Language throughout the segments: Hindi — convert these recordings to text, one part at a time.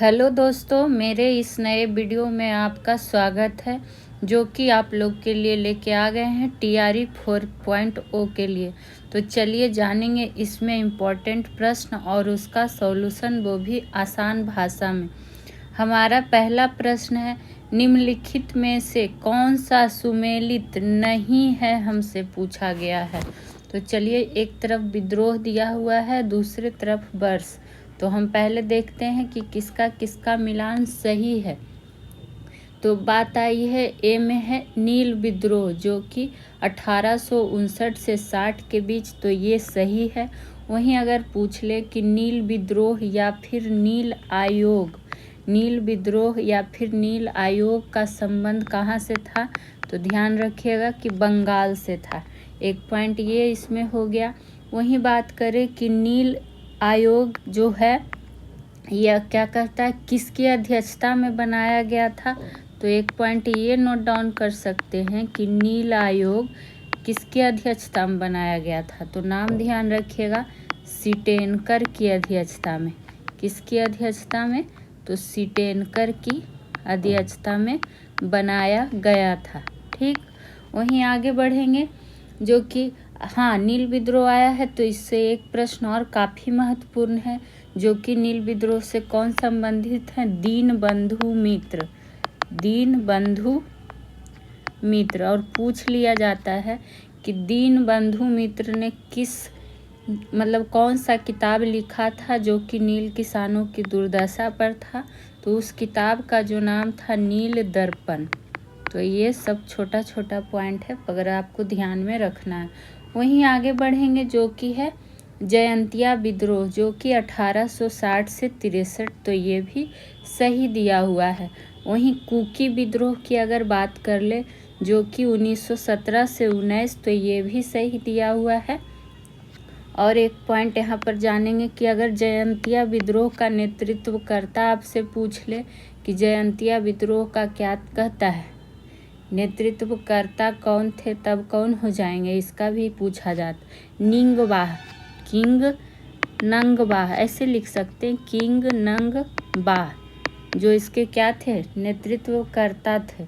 हेलो दोस्तों, मेरे इस नए वीडियो में आपका स्वागत है जो कि आप लोग के लिए लेके आ गए हैं TRE 4.0 के लिए। तो चलिए जानेंगे इसमें इम्पोर्टेंट प्रश्न और उसका सॉल्यूशन, वो भी आसान भाषा में। हमारा पहला प्रश्न है, निम्नलिखित में से कौन सा सुमेलित नहीं है, हमसे पूछा गया है। तो चलिए, एक तरफ विद्रोह दिया हुआ है, दूसरी तरफ वर्ष। तो हम पहले देखते हैं कि किसका किसका मिलान सही है। तो बात आई है ए में है नील विद्रोह, जो कि 1859 से 60 के बीच, तो ये सही है। वहीं अगर पूछ ले कि नील विद्रोह या फिर नील आयोग, नील विद्रोह या फिर नील आयोग का संबंध कहाँ से था, तो ध्यान रखिएगा कि बंगाल से था। एक पॉइंट ये इसमें हो गया। वहीं बात करें कि नील आयोग जो है यह क्या करता है, किसकी अध्यक्षता में बनाया गया था, तो एक पॉइंट ये नोट डाउन कर सकते हैं कि नील आयोग किसकी अध्यक्षता में बनाया गया था। तो नाम ध्यान रखिएगा, सीटेनकर की अध्यक्षता में। किसकी अध्यक्षता में, तो सीटेनकर की अध्यक्षता में बनाया गया था। ठीक, वहीं आगे बढ़ेंगे जो कि हाँ, नील विद्रोह आया है, तो इससे एक प्रश्न और काफ़ी महत्वपूर्ण है, जो कि नील विद्रोह से कौन संबंधित है, दीनबंधु मित्र। दीनबंधु मित्र। और पूछ लिया जाता है कि दीनबंधु मित्र ने कौन सा किताब लिखा था जो कि नील किसानों की दुर्दशा पर था, तो उस किताब का जो नाम था नील दर्पण। तो ये सब छोटा छोटा पॉइंट है, अगर आपको ध्यान में रखना है। वहीं आगे बढ़ेंगे जो कि है जयंतिया विद्रोह, जो कि 1860 से 63, तो ये भी सही दिया हुआ है। वहीं कुकी विद्रोह की अगर बात कर ले, जो कि 1917 से 19, तो ये भी सही दिया हुआ है। और एक पॉइंट यहाँ पर जानेंगे कि अगर जयंतिया विद्रोह का नेतृत्वकर्ता आपसे पूछ ले कि जयंतिया विद्रोह का क्या कहता है, नेतृत्वकर्ता कौन थे, तब कौन हो जाएंगे, इसका भी पूछा जाता। निंगवाह, किंग नंगवाह, ऐसे लिख सकते हैं, किंग नंगवाह, जो इसके क्या थे, नेतृत्वकर्ता थे।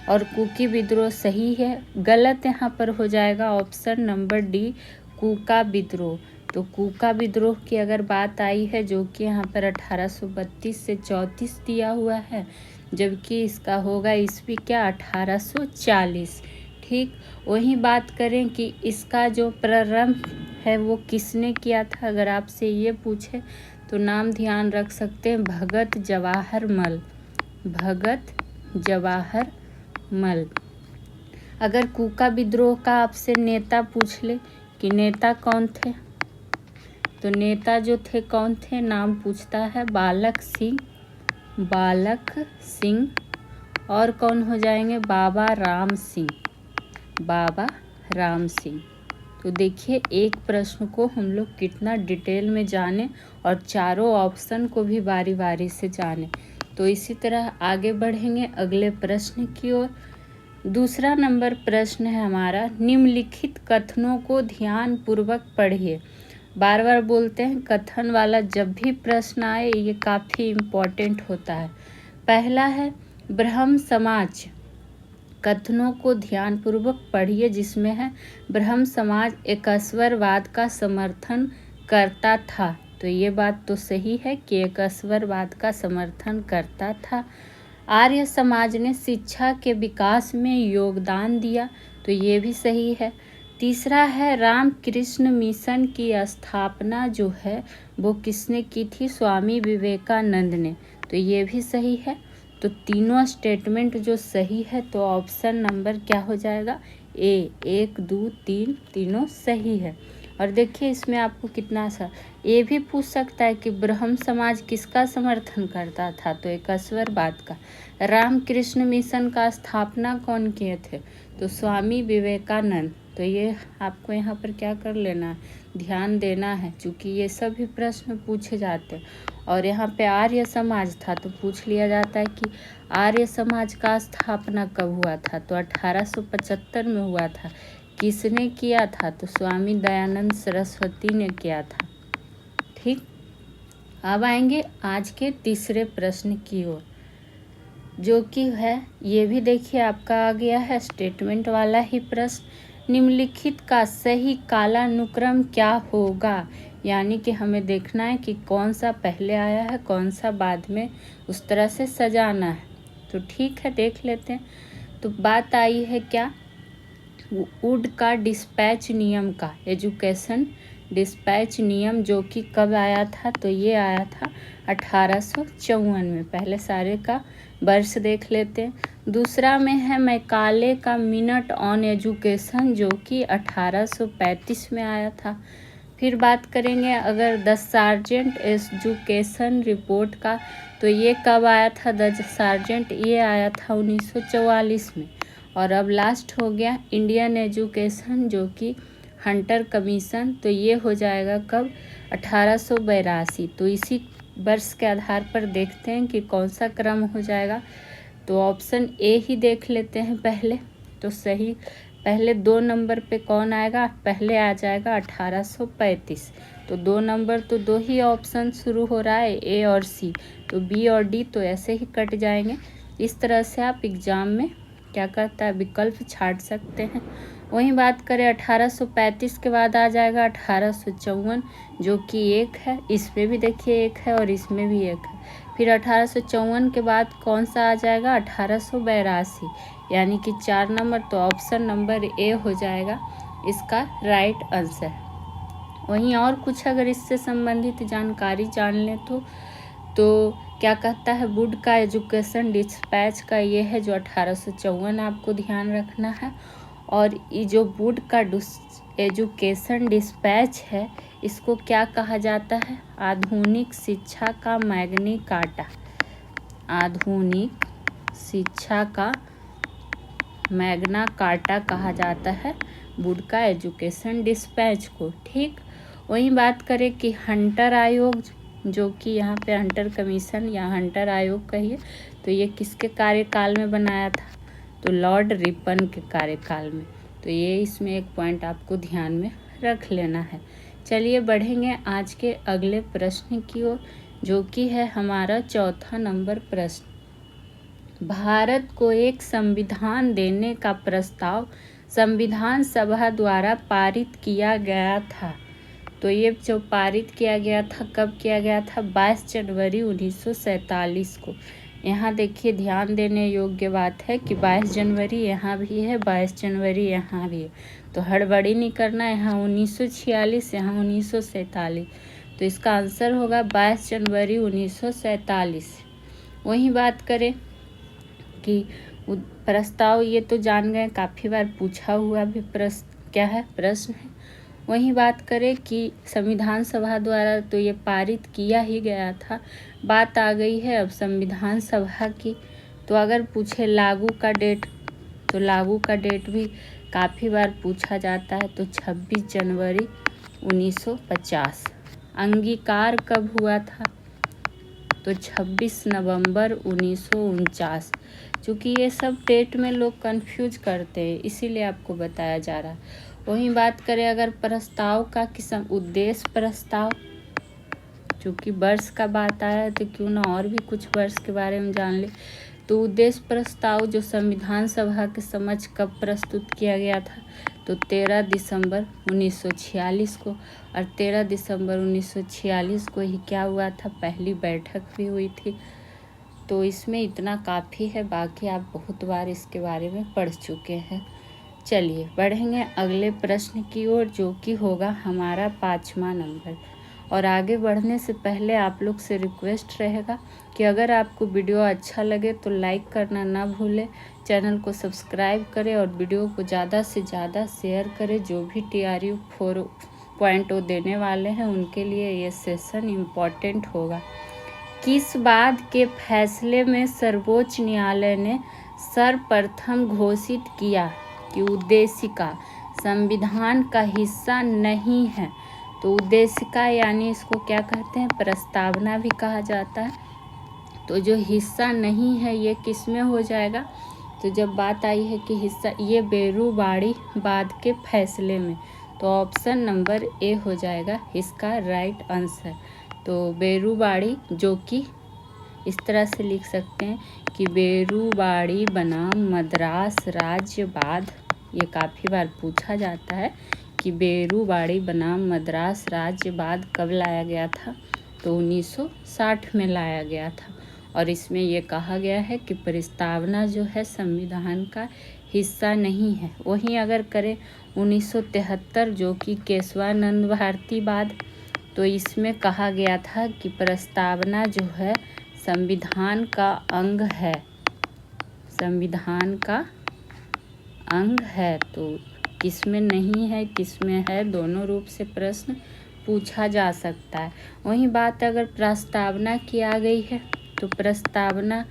और कुकी विद्रोह सही है। गलत यहाँ पर हो जाएगा ऑप्शन नंबर डी, कुका विद्रोह। तो कुका विद्रोह की अगर बात आई है, जो कि यहाँ पर 1832 से 34 दिया हुआ है, जबकि इसका होगा ईस्वी क्या, 1840। ठीक, वही बात करें कि इसका जो प्रारंभ है वो किसने किया था, अगर आपसे ये पूछे तो नाम ध्यान रख सकते हैं, भगत जवाहर मल। भगत जवाहर मल। अगर कुका विद्रोह का आपसे नेता पूछ ले कि नेता कौन थे, तो नेता जो थे कौन थे, नाम पूछता है बालक सिंह। बालक सिंह। और कौन हो जाएंगे, बाबा राम सिंह। बाबा राम सिंह। तो देखिए, एक प्रश्न को हम लोग कितना डिटेल में जाने और चारों ऑप्शन को भी बारी बारी से जाने। तो इसी तरह आगे बढ़ेंगे अगले प्रश्न की ओर। दूसरा नंबर प्रश्न है हमारा, निम्नलिखित कथनों को ध्यान पूर्वक पढ़िए। बार बार बोलते हैं, कथन वाला जब भी प्रश्न आए ये काफ़ी इम्पोर्टेंट होता है। पहला है, ब्रह्म समाज। कथनों को ध्यानपूर्वक पढ़िए, जिसमें है ब्रह्म समाज एकस्वरवाद का समर्थन करता था। तो ये बात तो सही है कि एकस्वरवाद का समर्थन करता था। आर्य समाज ने शिक्षा के विकास में योगदान दिया, तो ये भी सही है। तीसरा है, रामकृष्ण मिशन की स्थापना जो है वो किसने की थी, स्वामी विवेकानंद ने, तो ये भी सही है। तो तीनों स्टेटमेंट जो सही है, तो ऑप्शन नंबर क्या हो जाएगा, ए। 1 2 3 तीनों सही है। और देखिए इसमें आपको कितना सा ये भी पूछ सकता है कि ब्रह्म समाज किसका समर्थन करता था, तो एकस्वरवाद का। रामकृष्ण मिशन का स्थापना कौन किए थे, तो स्वामी विवेकानंद। तो ये आपको यहाँ पर क्या कर लेना है, ध्यान देना है, क्योंकि ये सभी प्रश्न पूछे जाते हैं। और यहाँ पे आर्य समाज था, तो पूछ लिया जाता है कि आर्य समाज का स्थापना कब हुआ था, तो 1875 में हुआ था। किसने किया था, तो स्वामी दयानंद सरस्वती ने किया था। ठीक, अब आएंगे आज के तीसरे प्रश्न की ओर, जो कि है, ये भी देखिए आपका आ गया है स्टेटमेंट वाला ही प्रश्न। निम्नलिखित का सही कालानुक्रम क्या होगा, यानी कि हमें देखना है कि कौन सा पहले आया है कौन सा बाद में, उस तरह से सजाना है। तो ठीक है, देख लेते हैं। तो बात आई है क्या, वुड का डिस्पैच नियम का, एजुकेशन डिस्पैच नियम, जो कि कब आया था, तो ये आया था 1854 में। पहले सारे का वर्ष देख लेते हैं। दूसरा में है मैकाले का मिनट ऑन एजुकेशन, जो कि 1835 में आया था। फिर बात करेंगे अगर द सार्जेंट एजुकेशन रिपोर्ट का, तो ये कब आया था द सार्जेंट, ये आया था 1944 में। और अब लास्ट हो गया इंडियन एजुकेशन, जो कि हंटर कमीशन, तो ये हो जाएगा कब, 1882। तो इसी वर्ष के आधार पर देखते हैं कि कौन सा क्रम हो जाएगा। तो ऑप्शन ए ही देख लेते हैं पहले। तो सही, पहले 2 नंबर पे कौन आएगा, पहले आ जाएगा 1835। तो 2 नंबर तो 2 ही ऑप्शन शुरू हो रहा है, ए और सी, तो बी और डी तो ऐसे ही कट जाएंगे। इस तरह से आप एग्ज़ाम में क्या करता है, विकल्प छाट सकते हैं। वहीं बात करें 1835 के बाद आ जाएगा 1854, जो कि 1 है, इसमें भी देखिए 1 है और इसमें भी 1 है। फिर 1854 के बाद कौन सा आ जाएगा, 1882, यानी कि 4 नंबर, तो ऑप्शन नंबर ए हो जाएगा इसका राइट आंसर। वहीं और कुछ अगर इससे संबंधित जानकारी जान लें तो क्या कहता है, वुड का एजुकेशन डिस्पैच का ये है जो 1854 आपको ध्यान रखना है। और ये जो वुड का एजुकेशन डिस्पैच है, इसको क्या कहा जाता है, आधुनिक शिक्षा का मैग्नी कार्टा, आधुनिक शिक्षा का मैग्ना कार्टा कहा जाता है वुड का एजुकेशन डिस्पैच को। ठीक, वहीं बात करें कि हंटर आयोग, जो कि यहाँ पे हंटर कमीशन या हंटर आयोग कहिए, तो ये किसके कार्यकाल में बनाया था, तो लॉर्ड रिपन के कार्यकाल में। तो ये इसमें एक पॉइंट आपको ध्यान में रख लेना है। चलिए बढ़ेंगे आज के अगले प्रश्न की ओर, जो कि है हमारा चौथा नंबर प्रश्न। भारत को एक संविधान देने का प्रस्ताव संविधान सभा द्वारा पारित किया गया था। तो ये जो पारित किया गया था, कब किया गया था, 22 जनवरी 1947 को। यहाँ देखिए ध्यान देने योग्य बात है कि 22 जनवरी यहाँ भी है, 22 जनवरी यहाँ भी है, तो हड़बड़ी नहीं करना, यहाँ 1946 यहाँ 1947, तो इसका आंसर होगा 22 जनवरी 1947। वहीं बात करें कि प्रस्ताव, ये तो जान गए, काफ़ी बार पूछा हुआ भी प्रश्न है। वहीं बात करें कि संविधान सभा द्वारा तो ये पारित किया ही गया था। बात आ गई है अब संविधान सभा की, तो अगर पूछे लागू का डेट, तो लागू का डेट भी काफ़ी बार पूछा जाता है, तो 26 जनवरी 1950। अंगीकार कब हुआ था, तो 26 नवंबर 1949। चूँकि ये सब डेट में लोग कंफ्यूज करते हैं, इसीलिए आपको बताया जा रहा है। वहीं बात करें अगर प्रस्ताव का किस्म, उद्देश्य प्रस्ताव, चूँकि वर्ष का बात आया है तो क्यों ना और भी कुछ वर्ष के बारे में जान ले। तो उद्देश्य प्रस्ताव जो संविधान सभा के समक्ष कब प्रस्तुत किया गया था, तो 13 दिसंबर 1946 को। और 13 दिसंबर 1946 को ही क्या हुआ था, पहली बैठक भी हुई थी। तो इसमें इतना काफ़ी है, बाकी आप बहुत बार इसके बारे में पढ़ चुके हैं। चलिए बढ़ेंगे अगले प्रश्न की ओर, जो कि होगा हमारा 5वां नंबर। और आगे बढ़ने से पहले आप लोग से रिक्वेस्ट रहेगा कि अगर आपको वीडियो अच्छा लगे तो लाइक करना ना भूलें, चैनल को सब्सक्राइब करें और वीडियो को ज़्यादा से ज़्यादा शेयर करें। जो भी TRU 4.0 देने वाले हैं उनके लिए ये सेशन इम्पॉर्टेंट होगा। किस बात के फैसले में सर्वोच्च न्यायालय ने सर्वप्रथम घोषित किया कि उद्देशिका संविधान का हिस्सा नहीं है, तो उद्देशिका यानी इसको क्या कहते हैं, प्रस्तावना भी कहा जाता है। तो जो हिस्सा नहीं है ये किस में हो जाएगा, तो जब बात आई है कि हिस्सा, ये बेरूबाड़ी बाद के फैसले में, तो ऑप्शन नंबर ए हो जाएगा इसका राइट आंसर। तो बेरुबाड़ी, जो कि इस तरह से लिख सकते हैं कि बेरुबाड़ी बनाम मद्रास राज्य बाद, ये काफ़ी बार पूछा जाता है कि बेरुबाड़ी बनाम मद्रास राज्य बाद कब लाया गया था, तो 1960 में लाया गया था। और इसमें ये कहा गया है कि प्रस्तावना जो है संविधान का हिस्सा नहीं है। वहीं अगर करें 1973 जो कि केशवानंद भारती बाद, तो इसमें कहा गया था कि प्रस्तावना जो है संविधान का अंग है, संविधान का अंग है। तो किसमें नहीं है, किसमें है, दोनों रूप से प्रश्न पूछा जा सकता है। वहीं बात अगर प्रस्तावना की आ गई है, तो प्रस्तावना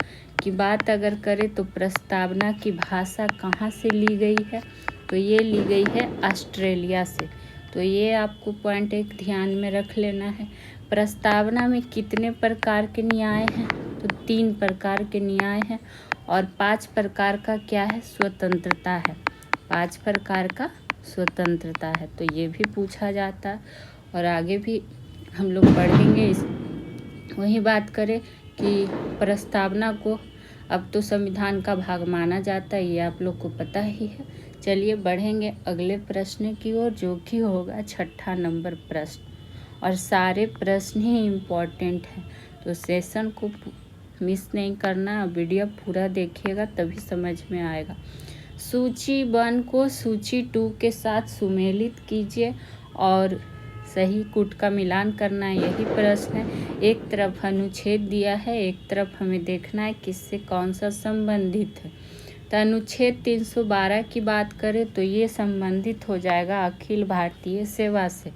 की बात अगर करें तो प्रस्तावना की भाषा कहाँ से ली गई है, तो ये ली गई है ऑस्ट्रेलिया से। तो ये आपको पॉइंट एक ध्यान में रख लेना है। प्रस्तावना में कितने प्रकार के न्याय हैं, तो 3 प्रकार के न्याय हैं और 5 प्रकार का क्या है, स्वतंत्रता है। 5 प्रकार का स्वतंत्रता है, तो ये भी पूछा जाता है और आगे भी हम लोग पढ़ेंगे इस। वही बात करें कि प्रस्तावना को अब तो संविधान का भाग माना जाता है, ये आप लोग को पता ही है। चलिए बढ़ेंगे अगले प्रश्न की ओर, जो कि होगा 6ठा नंबर प्रश्न, और सारे प्रश्न ही इम्पोर्टेंट हैं, तो सेशन को मिस नहीं करना, वीडियो पूरा देखिएगा तभी समझ में आएगा। सूची 1 को सूची 2 के साथ सुमेलित कीजिए और सही कूट का मिलान करना है, यही प्रश्न है। एक तरफ अनुच्छेद दिया है, एक तरफ हमें देखना है किससे कौन सा संबंधित है। तो अनुच्छेद 312 की बात करें तो ये संबंधित हो जाएगा अखिल भारतीय सेवा से।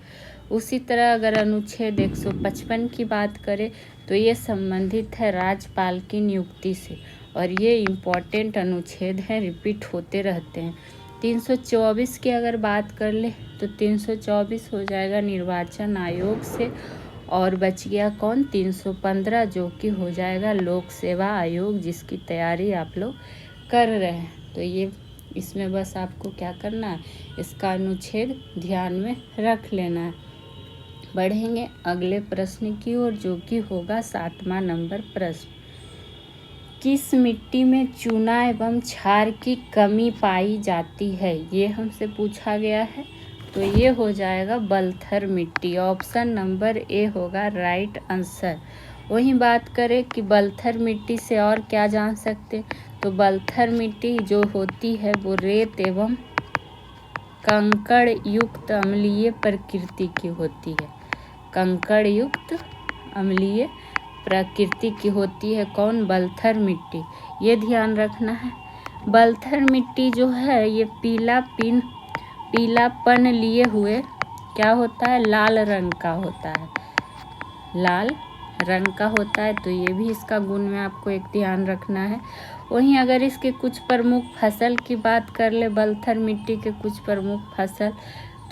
उसी तरह अगर अनुच्छेद 155 की बात करें तो ये संबंधित है राज्यपाल की नियुक्ति से, और ये इम्पोर्टेंट अनुच्छेद है, रिपीट होते रहते हैं। 324 की अगर बात कर ले तो 324 हो जाएगा निर्वाचन आयोग से, और बच गया कौन, 315 जो कि हो जाएगा लोक सेवा आयोग, जिसकी तैयारी आप लोग कर रहे हैं। तो ये इसमें बस आपको क्या करना है, इसका अनुच्छेद ध्यान में रख लेना है। बढ़ेंगे अगले प्रश्न की ओर, जो कि होगा 7वां नंबर प्रश्न। किस मिट्टी में चूना एवं क्षार की कमी पाई जाती है, ये हमसे पूछा गया है। तो ये हो जाएगा बलथर मिट्टी, ऑप्शन नंबर ए होगा राइट आंसर। वहीं बात करें कि बलथर मिट्टी से और क्या जान सकते, तो बलथर मिट्टी जो होती है वो रेत एवं कंकड़ युक्त अम्लीय प्रकृति की होती है, कंकड़ युक्त अम्लीय प्रकृति की होती है। कौन, बलथर मिट्टी, ये ध्यान रखना है। बलथर मिट्टी जो है ये पीलापन लिए हुए क्या होता है, लाल रंग का होता है, लाल रंग का होता है। तो ये भी इसका गुण में आपको एक ध्यान रखना है। वहीं अगर इसके कुछ प्रमुख फसल की बात कर ले, बलथर मिट्टी के कुछ प्रमुख फसल,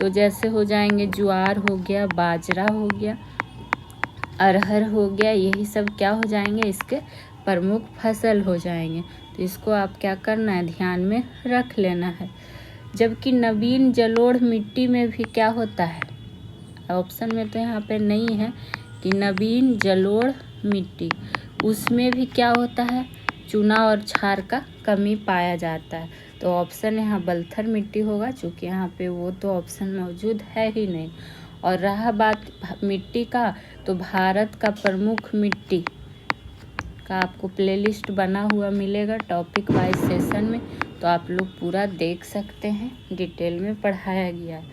तो जैसे हो जाएंगे ज्वार हो गया, बाजरा हो गया, अरहर हो गया, यही सब क्या हो जाएंगे, इसके प्रमुख फसल हो जाएंगे। तो इसको आप क्या करना है, ध्यान में रख लेना है। जबकि नवीन जलोढ़ मिट्टी में भी क्या होता है, ऑप्शन में तो यहाँ पे नहीं है कि नवीन जलोढ़ मिट्टी, उसमें भी क्या होता है, चूना और क्षार का कमी पाया जाता है। तो ऑप्शन यहाँ बलथर मिट्टी होगा, चूँकि यहाँ पे वो तो ऑप्शन मौजूद है ही नहीं। और रहा बात मिट्टी का, तो भारत का प्रमुख मिट्टी का आपको प्लेलिस्ट बना हुआ मिलेगा टॉपिक वाइज सेशन में, तो आप लोग पूरा देख सकते हैं, डिटेल में पढ़ाया गया है।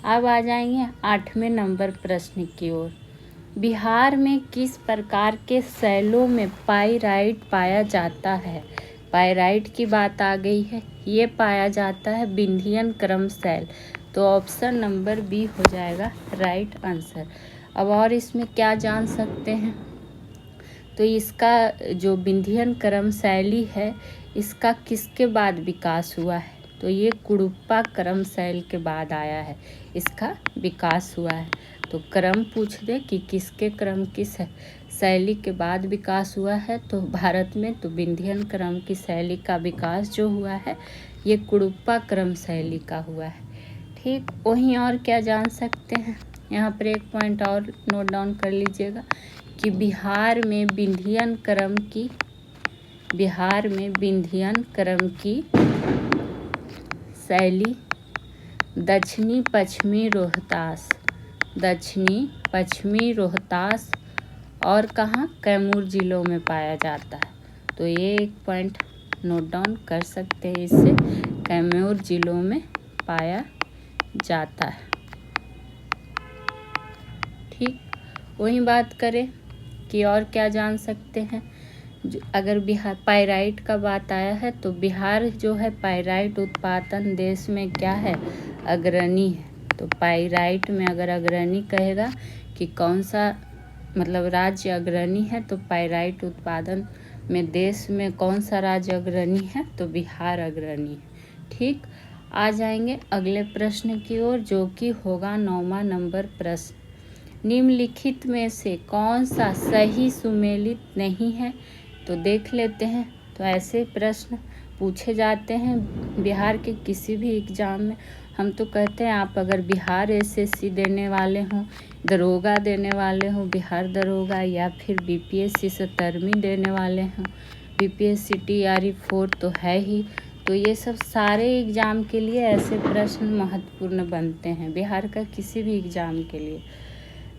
अब आ जाएंगे 8वें नंबर प्रश्न की ओर। बिहार में किस प्रकार के शैलों में पाइराइट पाया जाता है, पाइराइट की बात आ गई है, ये पाया जाता है विंध्यन क्रम शैल। तो ऑप्शन नंबर बी हो जाएगा राइट आंसर। अब और इसमें क्या जान सकते हैं, तो इसका जो विंध्यन क्रम शैली है, इसका किसके बाद विकास हुआ है, तो ये कुडुप्पा क्रम शैल के बाद आया है, इसका विकास हुआ है। तो क्रम पूछ दे कि किसके क्रम किस शैली के बाद विकास हुआ है, तो भारत में तो विंध्यन क्रम की शैली का विकास जो हुआ है ये कुडुप्पा क्रम शैली का हुआ है। ठीक, वहीं और क्या जान सकते हैं, यहाँ पर एक पॉइंट और नोट डाउन कर लीजिएगा कि बिहार में विंध्यन क्रम की शैली दक्षिणी पश्चिमी रोहतास और कहाँ कैमूर जिलों में पाया जाता है। तो ये एक पॉइंट नोट डाउन कर सकते हैं, इससे कैमूर जिलों में पाया जाता है। ठीक, वही बात करें कि और क्या जान सकते हैं। अगर बिहार पाइराइट का बात आया है तो बिहार जो है पाइराइट उत्पादन देश में क्या है, अग्रणी है। तो पाइराइट में अगर अग्रणी कहेगा कि कौन सा मतलब राज्य अग्रणी है, तो पाइराइट उत्पादन में देश में कौन सा राज्य अग्रणी है, तो बिहार अग्रणी है। ठीक, आ जाएंगे अगले प्रश्न की ओर, जो कि होगा 9वां नंबर प्रश्न। निम्नलिखित में से कौन सा सही सुमेलित नहीं है, तो देख लेते हैं। तो ऐसे प्रश्न पूछे जाते हैं बिहार के किसी भी एग्ज़ाम में। हम तो कहते हैं आप अगर बिहार एसएससी देने वाले हों, दरोगा देने वाले हों, बिहार दरोगा, या फिर बीपीएससी 17वीं देने वाले हों, बीपीएससी टीआरई 4 तो है ही। तो ये सब सारे एग्ज़ाम के लिए ऐसे प्रश्न महत्वपूर्ण बनते हैं बिहार का किसी भी एग्ज़ाम के लिए।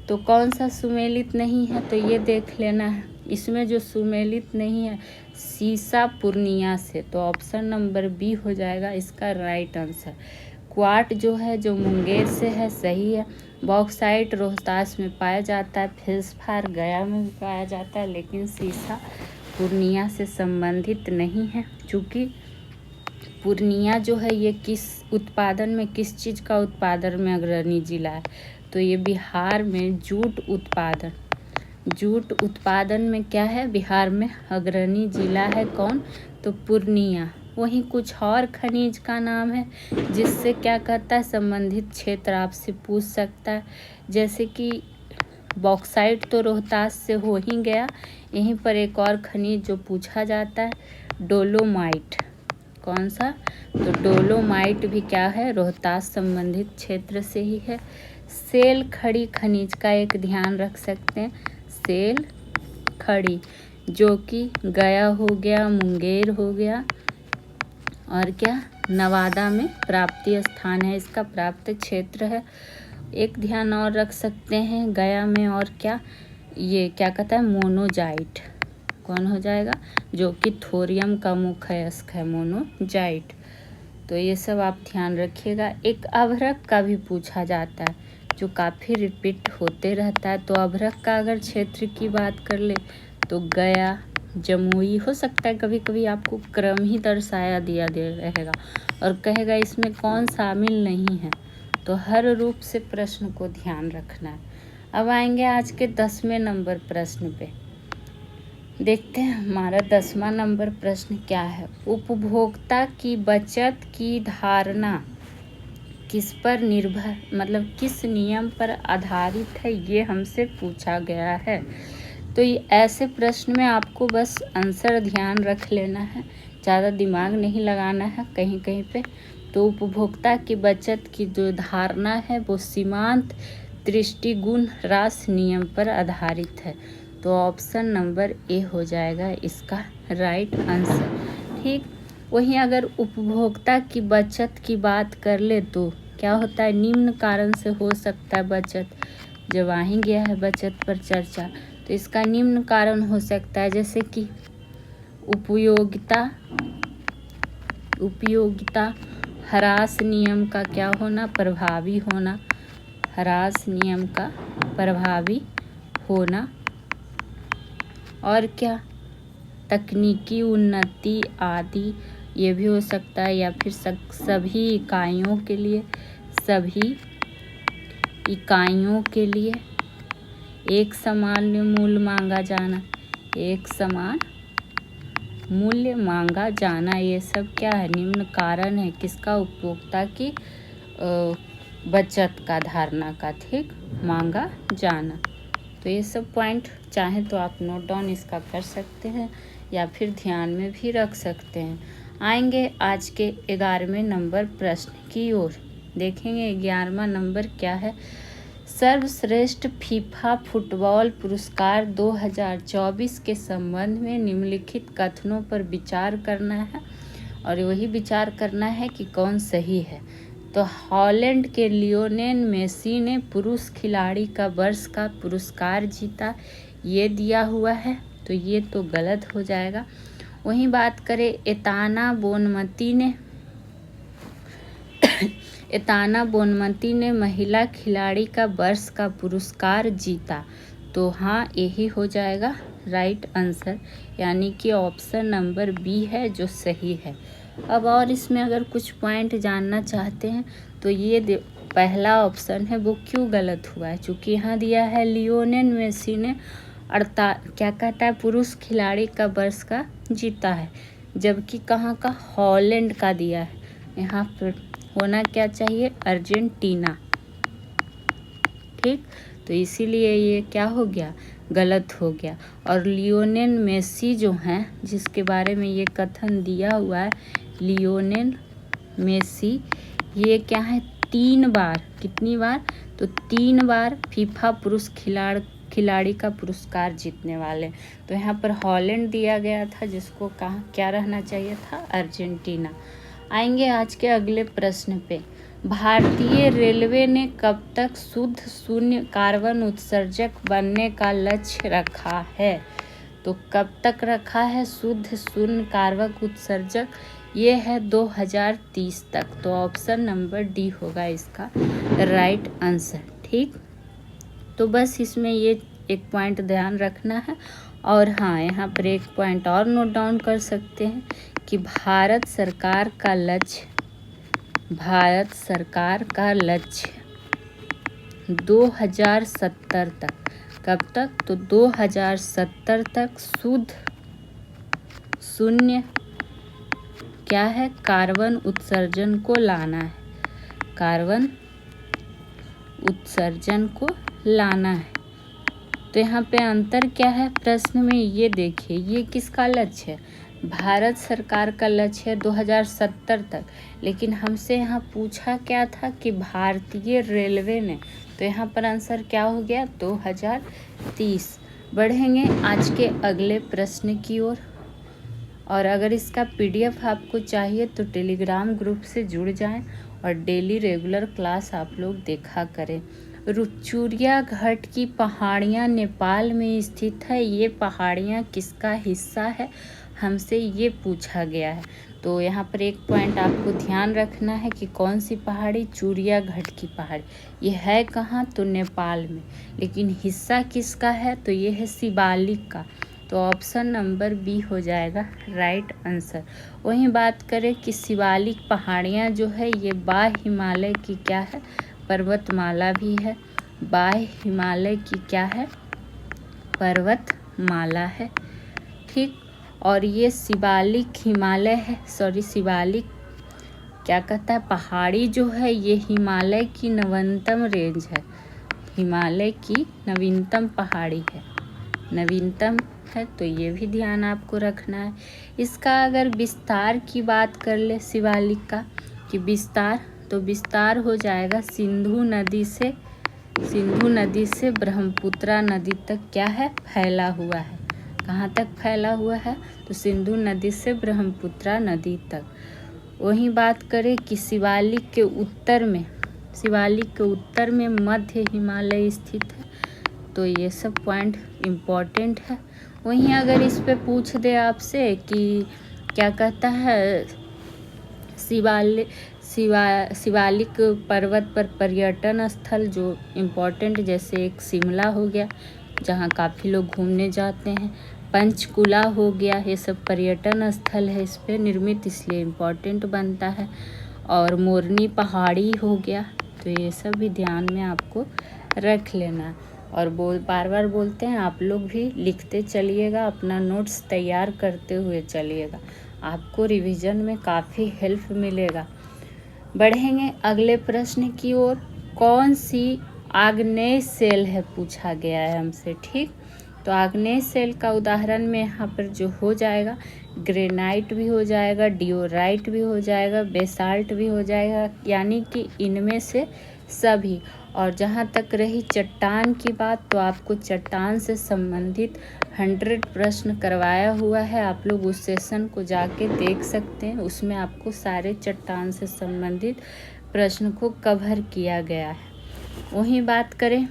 तो कौन सा सुमेलित नहीं है, तो ये देख लेना है। इसमें जो सुमेलित नहीं है सीसा पूर्णिया से, तो ऑप्शन नंबर बी हो जाएगा इसका राइट आंसर। क्वार्ट जो है जो मुंगेर से है, सही है। बॉक्साइट रोहतास में पाया जाता है, फेल्सपार गया में भी पाया जाता है, लेकिन सीसा पूर्णिया से संबंधित नहीं है। चूँकि पूर्णिया जो है ये किस उत्पादन में, किस चीज़ का उत्पादन में अग्रणी जिला है, तो ये बिहार में जूट उत्पादन में क्या है, बिहार में अग्रणी जिला है। कौन, तो पूर्णिया। वहीं कुछ और खनिज का नाम है जिससे क्या कहता है संबंधित क्षेत्र आपसे पूछ सकता है, जैसे कि बॉक्साइट तो रोहतास से हो ही गया। यहीं पर एक और खनिज जो पूछा जाता है डोलोमाइट। कौन सा, तो डोलोमाइट भी क्या है, रोहतास संबंधित क्षेत्र से ही है। सेल खड़ी खनिज का एक ध्यान रख सकते हैं, सेल खड़ी जो कि गया हो गया, मुंगेर हो गया, और क्या नवादा में प्राप्ति स्थान है, इसका प्राप्त क्षेत्र है। एक ध्यान और रख सकते हैं गया में, और क्या ये क्या कहता है मोनोजाइट। कौन हो जाएगा, जो कि थोरियम का मुख्य अयस्क है मोनोजाइट। तो ये सब आप ध्यान रखिएगा। एक अभ्रक का भी पूछा जाता है जो काफ़ी रिपीट होते रहता है। तो अभ्रक का अगर क्षेत्र की बात कर ले तो गया, जमुई हो सकता है। कभी कभी आपको क्रम ही दर्शाया दिया दे रहेगा और कहेगा इसमें कौन शामिल नहीं है, तो हर रूप से प्रश्न को ध्यान रखना है। अब आएंगे आज के 10वें नंबर प्रश्न पे। देखते हैं हमारा 10वां नंबर प्रश्न क्या है। उपभोक्ता की बचत की धारणा किस पर निर्भर, मतलब किस नियम पर आधारित है, ये हमसे पूछा गया है। तो ये ऐसे प्रश्न में आपको बस आंसर ध्यान रख लेना है, ज़्यादा दिमाग नहीं लगाना है कहीं कहीं पे। तो उपभोक्ता की बचत की जो धारणा है वो सीमांत दृष्टिगुण ह्रास नियम पर आधारित है। तो ऑप्शन नंबर ए हो जाएगा इसका राइट आंसर। ठीक, वहीं अगर उपभोक्ता की बचत की बात कर ले तो क्या होता है, निम्न कारण से हो सकता है बचत। जब आ ही गया है बचत पर चर्चा, तो इसका निम्न कारण हो सकता है, जैसे कि उपयोगिता ह्रास नियम का क्या होना, प्रभावी होना, ह्रास नियम का प्रभावी होना, और क्या तकनीकी उन्नति आदि ये भी हो सकता है, या फिर सभी इकाइयों के लिए एक समान मूल्य मांगा जाना, ये सब क्या है, निम्न कारण है किसका, उपभोक्ता की बचत का धारणा का, ठीक, मांगा जाना। तो ये सब पॉइंट चाहे तो आप नोट डाउन इसका कर सकते हैं या फिर ध्यान में भी रख सकते हैं। आएंगे आज के 11वें नंबर प्रश्न की ओर। देखेंगे 11वां नंबर क्या है। सर्वश्रेष्ठ फीफा फुटबॉल पुरस्कार 2024 के संबंध में निम्नलिखित कथनों पर विचार करना है और वही विचार करना है कि कौन सही है। तो हॉलैंड के लियोनेल मेसी ने पुरुष खिलाड़ी का वर्ष का पुरस्कार जीता, ये दिया हुआ है, तो ये तो गलत हो जाएगा। वहीं बात करें एताना बोनमती ने महिला खिलाड़ी का वर्ष का पुरस्कार जीता, तो हाँ यही हो जाएगा राइट आंसर, यानी कि ऑप्शन नंबर बी है जो सही है। अब और इसमें अगर कुछ पॉइंट जानना चाहते हैं तो ये पहला ऑप्शन है वो क्यों गलत हुआ है, चूँकि यहाँ दिया है लियोनेल मेसी ने क्या कहता है पुरुष खिलाड़ी का वर्ष का जीता है, जबकि कहाँ का हॉलैंड का दिया है। यहाँ पर होना क्या चाहिए अर्जेंटीना, ठीक, तो इसीलिए ये क्या हो गया गलत हो गया। और लियोनेल मेसी जो हैं जिसके बारे में ये कथन दिया हुआ है लियोनेल मेसी, ये क्या है 3 बार, कितनी बार, तो 3 बार फीफा पुरुष खिलाड़ी का पुरस्कार जीतने वाले। तो यहाँ पर हॉलैंड दिया गया था जिसको कहाँ क्या रहना चाहिए था अर्जेंटीना। आएंगे आज के अगले प्रश्न पे। भारतीय रेलवे ने कब तक शुद्ध शून्य कार्बन उत्सर्जक बनने का लक्ष्य रखा है, तो कब तक रखा है शुद्ध शून्य कार्बन उत्सर्जक, ये है 2030 तक, तो ऑप्शन नंबर डी होगा इसका राइट आंसर, ठीक। तो बस इसमें ये एक पॉइंट ध्यान रखना है। और हाँ यहाँ पर एक पॉइंट और नोट डाउन कर सकते हैं कि भारत सरकार का लक्ष्य 2070 तक, कब तक, तो 2070 तक शुद्ध शून्य क्या है कार्बन उत्सर्जन को लाना है, कार्बन उत्सर्जन को लाना है। तो यहाँ पे अंतर क्या है प्रश्न में, ये देखिए ये किसका लक्ष्य है, भारत सरकार का लक्ष्य है 2070 तक, लेकिन हमसे यहाँ पूछा क्या था कि भारतीय रेलवे ने, तो यहाँ पर आंसर क्या हो गया 2030। बढ़ेंगे आज के अगले प्रश्न की ओर। और अगर इसका PDF आपको चाहिए तो टेलीग्राम ग्रुप से जुड़ जाएं और डेली रेगुलर क्लास आप लोग देखा करें। रुचुरिया घाट की पहाड़ियाँ नेपाल में स्थित है, ये पहाड़ियाँ किसका हिस्सा है, हमसे ये पूछा गया है। तो यहाँ पर एक पॉइंट आपको ध्यान रखना है कि कौन सी पहाड़ी, चूरिया घाट की पहाड़ी, ये है कहाँ, तो नेपाल में, लेकिन हिस्सा किसका है, तो ये है शिवालिक का, तो ऑप्शन नंबर बी हो जाएगा राइट आंसर। वहीं बात करें कि शिवालिक पहाड़ियाँ जो है ये बाह्य हिमालय की क्या है, पर्वतमाला भी है, बाह्य हिमालय की क्या है, पर्वतमाला है, ठीक। और ये शिवालिक हिमालय है, शिवालिक क्या कहता है पहाड़ी जो है ये हिमालय की नवीनतम रेंज है, हिमालय की नवीनतम पहाड़ी है, नवीनतम है, तो ये भी ध्यान आपको रखना है। इसका अगर विस्तार की बात कर ले शिवालिक का कि विस्तार, तो विस्तार हो जाएगा सिंधु नदी से ब्रह्मपुत्रा नदी तक क्या है फैला हुआ है, कहाँ तक फैला हुआ है, तो सिंधु नदी से ब्रह्मपुत्रा नदी तक। वहीं बात करें कि शिवालिक के उत्तर में मध्य हिमालय स्थित है, तो ये सब पॉइंट इम्पॉर्टेंट है। वहीं अगर इस पे पूछ दे आपसे कि क्या कहता है शिवालिक पर्वत पर पर्यटन स्थल जो इम्पोर्टेंट, जैसे एक शिमला हो गया जहाँ काफ़ी लोग घूमने जाते हैं, पंचकुला हो गया, ये सब पर्यटन स्थल है, इस पे निर्मित, इसलिए इम्पोर्टेंट बनता है। और मोरनी पहाड़ी हो गया, तो ये सब भी ध्यान में आपको रख लेना। और बार बार बोलते हैं आप लोग भी लिखते चलिएगा, अपना नोट्स तैयार करते हुए चलिएगा, आपको रिवीजन में काफ़ी हेल्प मिलेगा। बढ़ेंगे अगले प्रश्न की ओर। कौन सी आग्नेय सेल है पूछा गया है हमसे, ठीक। तो आग्नेय सेल का उदाहरण में यहाँ पर जो हो जाएगा ग्रेनाइट भी हो जाएगा, डिओराइट भी हो जाएगा, बेसाल्ट भी हो जाएगा, यानी कि इनमें से सभी। और जहाँ तक रही चट्टान की बात, तो आपको चट्टान से संबंधित 100 प्रश्न करवाया हुआ है। आप लोग उस सेशन को जाके देख सकते हैं, उसमें आपको सारे चट्टान से संबंधित प्रश्न को कवर किया गया है। वहीं बात करें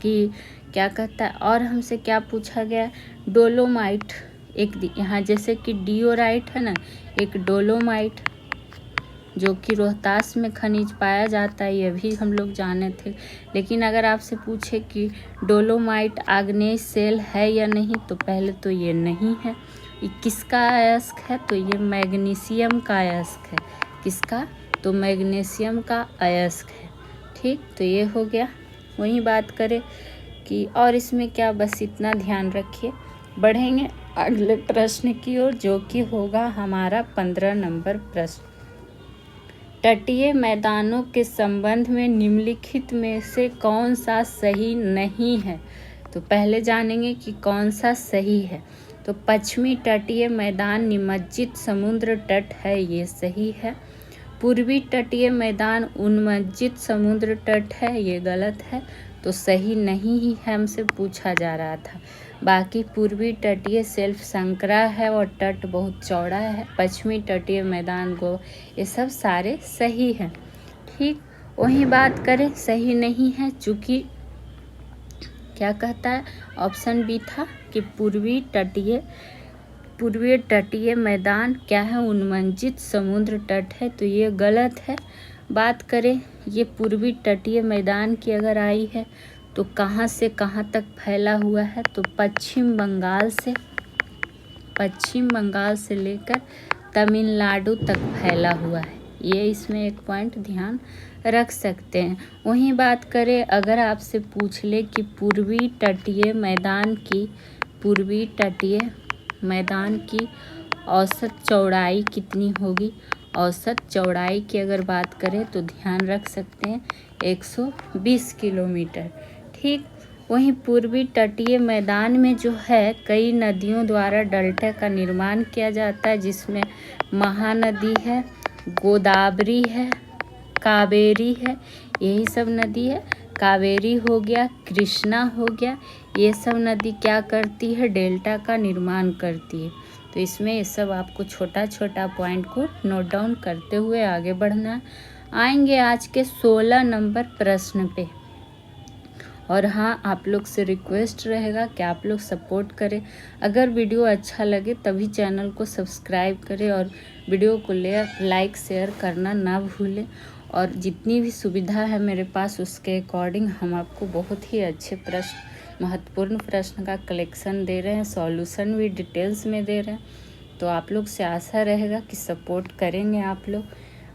कि क्या कहता है और हमसे क्या पूछा गया, डोलोमाइट एक यहाँ जैसे कि डियोराइट है ना, एक डोलोमाइट जो कि रोहतास में खनिज पाया जाता है, ये भी हम लोग जाने थे। लेकिन अगर आपसे पूछे कि डोलोमाइट आग्नेय शेल है या नहीं, तो पहले तो ये नहीं है। ये किसका अयस्क है, तो ये मैग्नीशियम का अयस्क है। किसका, तो मैग्नीशियम का अयस्क है। ठीक, तो ये हो गया। वहीं बात करें कि और इसमें क्या, बस इतना ध्यान रखिए। बढ़ेंगे अगले प्रश्न की ओर, जो कि होगा हमारा 15 नंबर प्रश्न। तटीय मैदानों के संबंध में निम्नलिखित में से कौन सा सही नहीं है। तो पहले जानेंगे कि कौन सा सही है। तो पश्चिमी तटीय मैदान निमज्जित समुद्र तट है, ये सही है। पूर्वी तटीय मैदान उन्मज्जित समुद्र तट है, ये गलत है। तो सही नहीं ही हमसे पूछा जा रहा था। बाकी पूर्वी तटीय सेल्फ संकरा है और तट बहुत चौड़ा है। पश्चिमी तटीय मैदान को, ये सब सारे सही हैं। ठीक, वही बात करें सही नहीं है, चूँकि क्या कहता है, ऑप्शन बी था कि पूर्वी तटीय मैदान क्या है, उन्मज्जित समुद्र तट है, तो ये गलत है। बात करें ये पूर्वी तटीय मैदान की अगर आई है, तो कहाँ से कहाँ तक फैला हुआ है, तो पश्चिम बंगाल से लेकर तमिलनाडु तक फैला हुआ है। ये इसमें एक पॉइंट ध्यान रख सकते हैं। वहीं बात करें अगर आपसे पूछ ले कि पूर्वी तटीय मैदान की औसत चौड़ाई कितनी होगी, औसत चौड़ाई की अगर बात करें तो ध्यान रख सकते हैं 120 किलोमीटर। ठीक, वहीं पूर्वी तटीय मैदान में जो है कई नदियों द्वारा डेल्टा का निर्माण किया जाता है, जिसमें महानदी है, गोदावरी है, कावेरी है, यही सब नदी है। कावेरी हो गया, कृष्णा हो गया, ये सब नदी क्या करती है, डेल्टा का निर्माण करती है। तो इसमें ये सब आपको छोटा छोटा पॉइंट को नोट डाउन करते हुए आगे बढ़ना है। आएंगे आज के 16 नंबर प्रश्न पे। और हाँ, आप लोग से रिक्वेस्ट रहेगा कि आप लोग सपोर्ट करें। अगर वीडियो अच्छा लगे तभी चैनल को सब्सक्राइब करें और वीडियो को लाइक शेयर करना ना भूलें। और जितनी भी सुविधा है मेरे पास उसके अकॉर्डिंग हम आपको बहुत ही अच्छे प्रश्न, महत्वपूर्ण प्रश्न का कलेक्शन दे रहे हैं, सॉल्यूशन भी डिटेल्स में दे रहे हैं। तो आप लोग से आशा रहेगा कि सपोर्ट करेंगे आप लोग।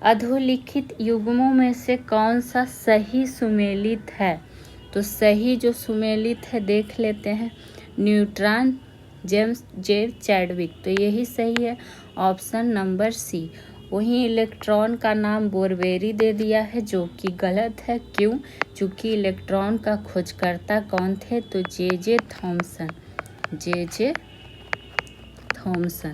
अधोलिखित युग्मों में से कौन सा सही सुमेलित है, तो सही जो सुमेलित है देख लेते हैं, न्यूट्रॉन जेम्स जे चैडविक, तो यही सही है, ऑप्शन नंबर सी। वहीं इलेक्ट्रॉन का नाम बोरबेरी दे दिया है, जो कि गलत है। क्यों, चूँकि इलेक्ट्रॉन का खोजकर्ता कौन थे, तो जे थॉमसन।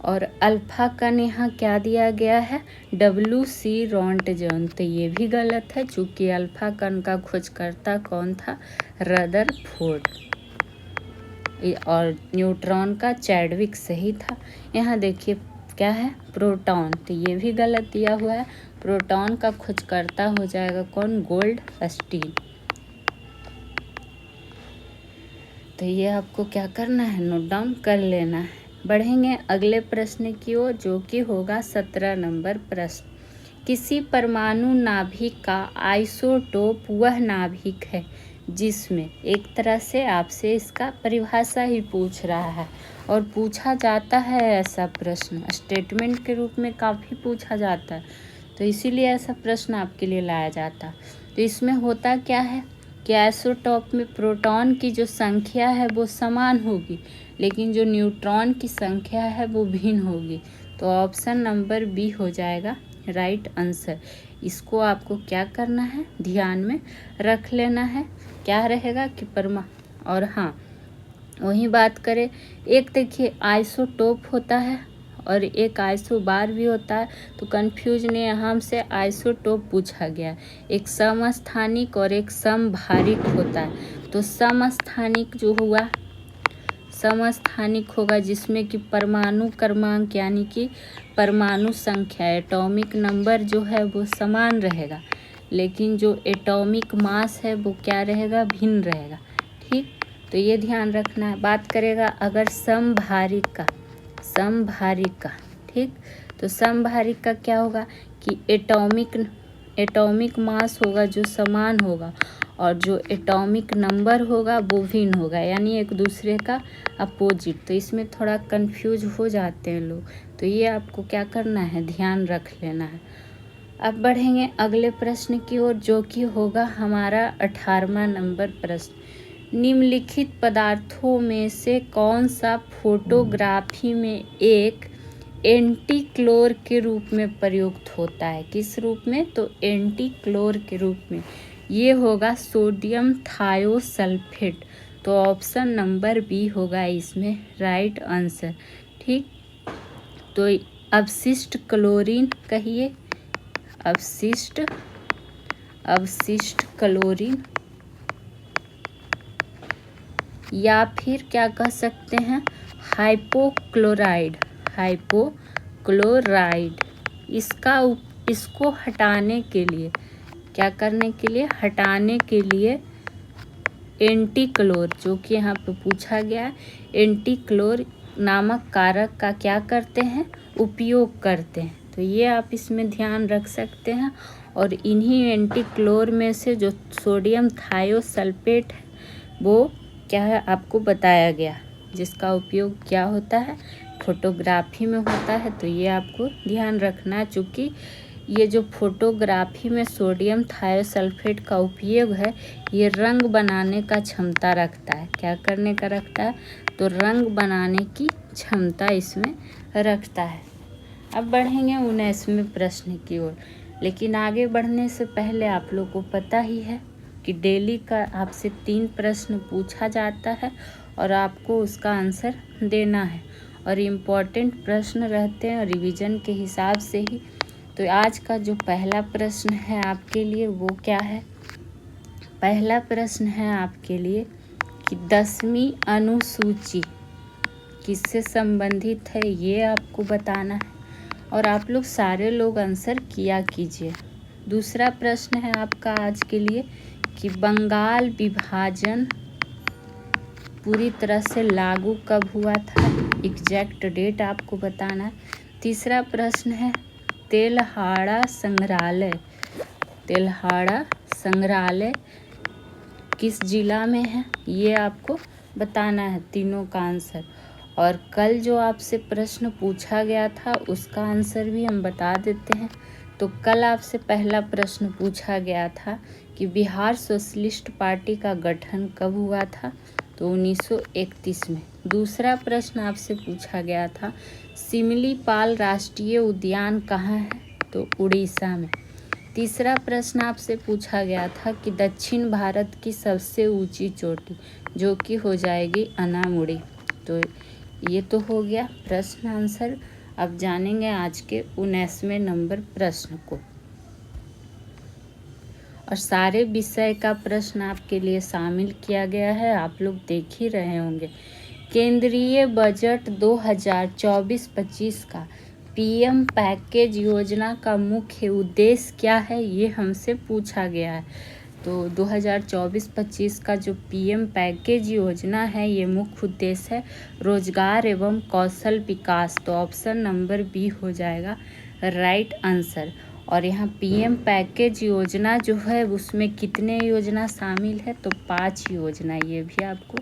और अल्फा कण यहाँ क्या दिया गया है, WC रॉन्टजन, तो ये भी गलत है, चूँकि अल्फा कण का खोजकर्ता कौन था, रदरफोर्ड। और न्यूट्रॉन का चैडविक सही था। यहाँ देखिए क्या है, प्रोटॉन, तो ये भी गलत दिया हुआ है। प्रोटॉन का खोजकर्ता हो जाएगा कौन, गोल्डस्टीन। तो ये आपको क्या करना है, नोट डाउन कर लेना है। बढ़ेंगे अगले प्रश्न की ओर, जो कि होगा 17 नंबर प्रश्न। किसी परमाणु नाभिक का आइसोटोप वह नाभिक है जिसमें, एक तरह से आपसे इसका परिभाषा ही पूछ रहा है और पूछा जाता है ऐसा प्रश्न, स्टेटमेंट के रूप में काफ़ी पूछा जाता है, तो इसीलिए ऐसा प्रश्न आपके लिए लाया जाता है। तो इसमें होता क्या है कि आइसोटोप में प्रोटॉन की जो संख्या है वो समान होगी, लेकिन जो न्यूट्रॉन की संख्या है वो भिन्न होगी। तो ऑप्शन नंबर बी हो जाएगा राइट आंसर। इसको आपको क्या करना है, ध्यान में रख लेना है, क्या रहेगा कि और हाँ, वही बात करें, एक देखिए आइसोटोप होता है और एक आइसोबार भी होता है। तो कंफ्यूज नहीं, यहाँ से आइसोटोप पूछा गया। एक समस्थानिक और एक समभारिक होता है। तो समस्थानिक जो हुआ, समस्थानिक होगा जिसमें कि परमाणु क्रमांक यानी कि परमाणु संख्या एटॉमिक नंबर जो है वो समान रहेगा, लेकिन जो एटॉमिक मास है वो क्या रहेगा, भिन्न रहेगा। ठीक, तो ये ध्यान रखना है। बात करेगा अगर समभारिक का, ठीक, तो समभारिक का क्या होगा कि एटॉमिक मास होगा जो समान होगा और जो एटॉमिक नंबर होगा वो भिन्न होगा, यानी एक दूसरे का अपोजिट। तो इसमें थोड़ा कंफ्यूज हो जाते हैं लोग, तो ये आपको क्या करना है, ध्यान रख लेना है। अब बढ़ेंगे अगले प्रश्न की ओर, जो कि होगा हमारा 18वां नंबर प्रश्न। निम्नलिखित पदार्थों में से कौन सा फोटोग्राफी में एक एंटीक्लोर के रूप में प्रयुक्त होता है? किस रूप में? तो एंटीक्लोर के रूप में। ये होगा सोडियम थायोसल्फेट। तो ऑप्शन नंबर बी होगा इसमें राइट आंसर। ठीक, तो अवशिष्ट क्लोरीन कहिए, अवशिष्ट क्लोरीन, या फिर क्या कह सकते हैं, हाइपोक्लोराइड। इसको हटाने के लिए, क्या करने के लिए, हटाने के लिए एंटीक्लोर, जो कि यहाँ पे पूछा गया है, एंटीक्लोर नामक कारक का क्या करते हैं, उपयोग करते हैं। तो ये आप इसमें ध्यान रख सकते हैं। और इन्हीं एंटीक्लोर में से जो सोडियम थायोसल्फेट है वो क्या है आपको बताया गया, जिसका उपयोग क्या होता है, फोटोग्राफी में होता है। तो ये आपको ध्यान रखना, चूँकि ये जो फोटोग्राफी में सोडियम थायोसल्फेट का उपयोग है, ये रंग बनाने का क्षमता रखता है। क्या करने का रखता है? तो रंग बनाने की क्षमता इसमें रखता है। अब बढ़ेंगे 19वें प्रश्न की ओर, लेकिन आगे बढ़ने से पहले आप लोग को पता ही है कि डेली का आपसे 3 प्रश्न पूछा जाता है और आपको उसका आंसर देना है, और इम्पॉर्टेंट प्रश्न रहते हैं रिवीजन के हिसाब से ही। तो आज का जो पहला प्रश्न है आपके लिए वो क्या है? पहला प्रश्न है आपके लिए कि 10वीं अनुसूची किससे संबंधित है, ये आपको बताना है, और आप लोग सारे लोग आंसर किया कीजिए। दूसरा प्रश्न है आपका आज के लिए कि बंगाल विभाजन पूरी तरह से लागू कब हुआ था, एग्जैक्ट डेट आपको बताना है। तीसरा प्रश्न है तेल्हाड़ा संग्रहालय किस जिला में है, ये आपको बताना है, तीनों का आंसर। और कल जो आपसे प्रश्न पूछा गया था उसका आंसर भी हम बता देते हैं। तो कल आपसे पहला प्रश्न पूछा गया था कि बिहार सोशलिस्ट पार्टी का गठन कब हुआ था, तो 1931 में। दूसरा प्रश्न आपसे पूछा गया था सिमलीपाल राष्ट्रीय उद्यान कहाँ है, तो उड़ीसा में। तीसरा प्रश्न आपसे पूछा गया था कि दक्षिण भारत की सबसे ऊंची चोटी, जो कि हो जाएगी अनामुड़ी। तो ये तो हो गया प्रश्न आंसर। अब जानेंगे आज के 19वें नंबर प्रश्न को, और सारे विषय का प्रश्न आपके लिए शामिल किया गया है, आप लोग देख ही रहे होंगे। केंद्रीय बजट 2024-25 का पीएम पैकेज योजना का मुख्य उद्देश्य क्या है, ये हमसे पूछा गया है। तो 2024-25 का जो पीएम पैकेज योजना है, ये मुख्य उद्देश्य है रोजगार एवं कौशल विकास। तो ऑप्शन नंबर बी हो जाएगा राइट आंसर। और यहाँ पीएम पैकेज योजना जो है उसमें कितने योजना शामिल है, तो 5 योजना, ये भी आपको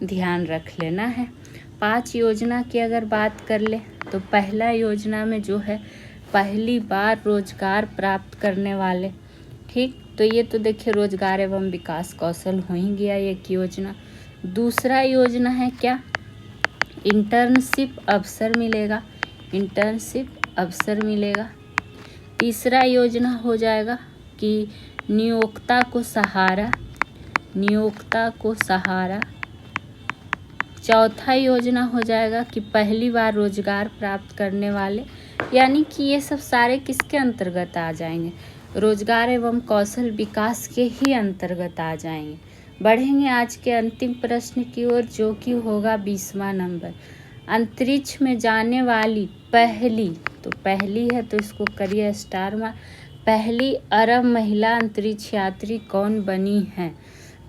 ध्यान रख लेना है। 5 योजना की अगर बात कर ले तो पहला योजना में जो है पहली बार रोजगार प्राप्त करने वाले, ठीक, तो ये तो देखिए रोजगार एवं विकास कौशल हो ही गया एक योजना। दूसरा योजना है क्या, इंटर्नशिप अवसर मिलेगा। तीसरा योजना हो जाएगा कि नियोक्ता को सहारा। चौथा योजना हो जाएगा कि पहली बार रोजगार प्राप्त करने वाले, यानी कि ये सब सारे किसके अंतर्गत आ जाएंगे, रोजगार एवं कौशल विकास के ही अंतर्गत आ जाएंगे। बढ़ेंगे आज के अंतिम प्रश्न की ओर, जो कि होगा 20वां नंबर। अंतरिक्ष में जाने वाली पहली, तो पहली है तो इसको करिए स्टार मार्क। पहली अरब महिला अंतरिक्ष यात्री कौन बनी है,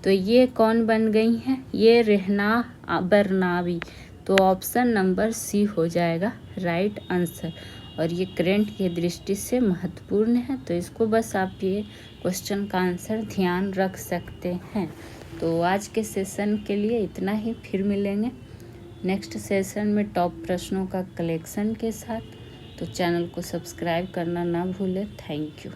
तो ये कौन बन गई हैं, ये रहना बरनावी। तो ऑप्शन नंबर सी हो जाएगा राइट आंसर, और ये करंट की दृष्टि से महत्वपूर्ण है, तो इसको बस आप ये क्वेश्चन का आंसर ध्यान रख सकते हैं। तो आज के सेशन के लिए इतना ही, फिर मिलेंगे नेक्स्ट सेशन में टॉप प्रश्नों का कलेक्शन के साथ। तो चैनल को सब्सक्राइब करना ना भूलें। Thank you.